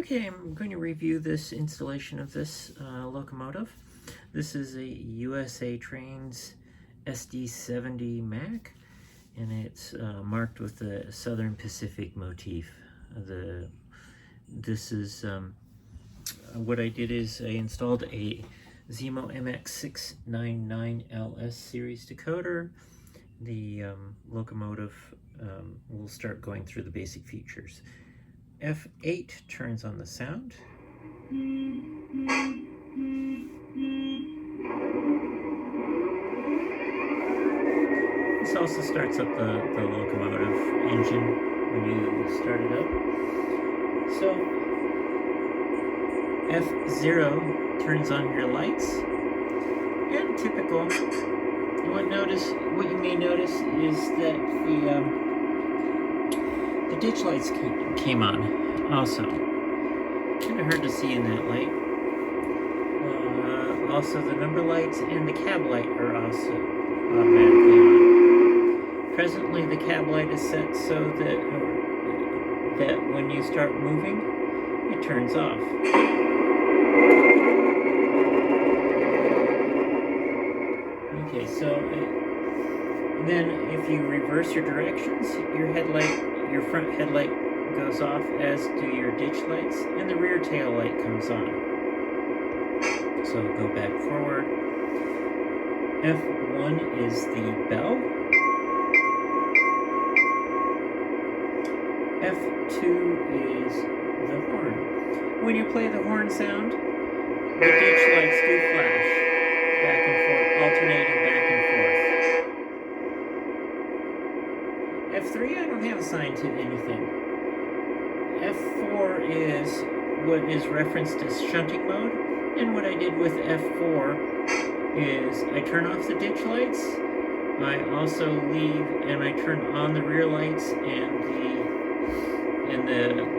Okay, I'm going to review this installation of this locomotive. This is a USA Trains SD-70 Mac, and it's marked with the Southern Pacific motif. What I did is I installed a Zimo MX699 LS series decoder. The locomotive will start going through the basic features. F8 turns on the sound. This also starts up the locomotive engine when you start it up. So F0 turns on your lights, and typical. What you may notice is that the ditch lights came on also. Kind of hard to see in that light. Also, the number lights and the cab light are also automatically on. Presently, the cab light is set so that when you start moving, it turns off. Okay, so then if you reverse your directions, your front headlight goes off, as do your ditch lights, and the rear tail light comes on. So go back forward. F1 is the bell. F2 is the horn. When you play the horn sound, the ditch lights do flash back and forth, alternating back and forth. F3 I don't have assigned to anything. F4 is what is referenced as shunting mode, and what I did with F4 is I turn off the ditch lights, I also leave and I turn on the rear lights and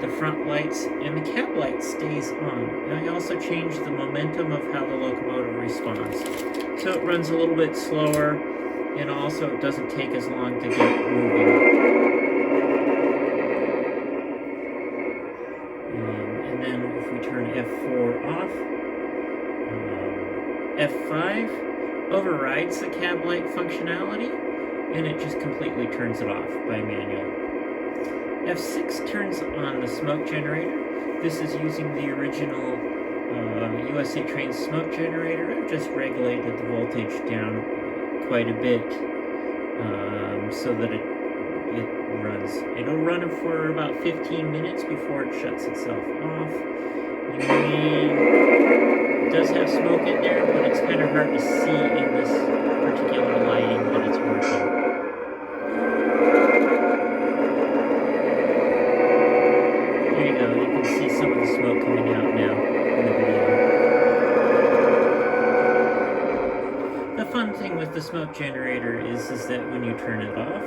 the front lights, and the cab light stays on. And I also change the momentum of how the locomotive responds. So it runs a little bit slower, and also it doesn't take as long to get moving. And then if we turn F4 off, F5 overrides the cab light functionality, and it just completely turns it off by manual. F6 turns on the smoke generator. This is using the original USA Trains smoke generator. I've just regulated the voltage down quite a bit so that it runs. It'll run for about 15 minutes before it shuts itself off. It does have smoke in there, but it's kind of hard to see in this particular lighting that it's working. There you go, you can see some of the smoke coming out now in the video. The fun thing with the smoke generator is that when you turn it off,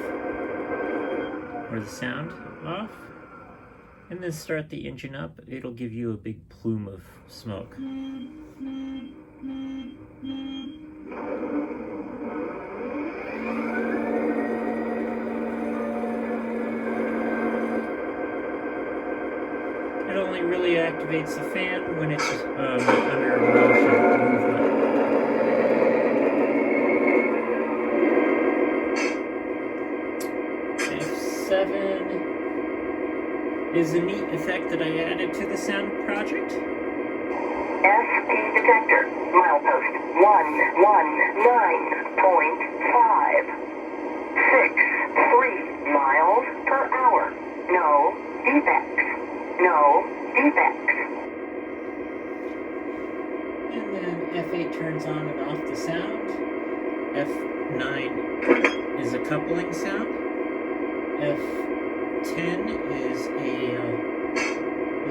or the sound off, and then start the engine up, it'll give you a big plume of smoke. It only really activates the fan when it's under movement. F7 is a neat effect that I added to the sound project. SD detector, milepost 119.5. 63 miles per hour. No defects. No defects. And then F8 turns on and off the sound. F9 is a coupling sound. F10 is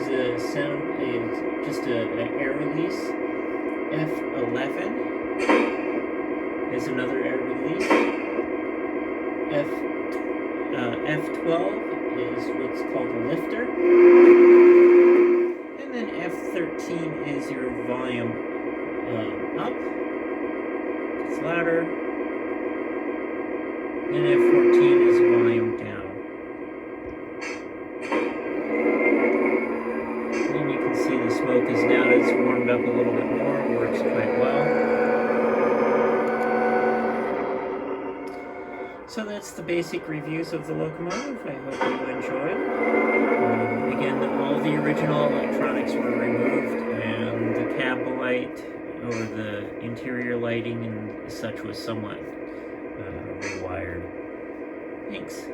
a sound, just an air release. F11 is another air release. F12 is what's called a lifter. And then F13 is your volume up. It's louder. And F14 is volume down. And you smoke is now that it's warmed up a little bit more. It works quite well. So that's the basic reviews of the locomotive. I hope you enjoyed. Again, all the original electronics were removed, and the cab light or the interior lighting and such was somewhat rewired. Thanks.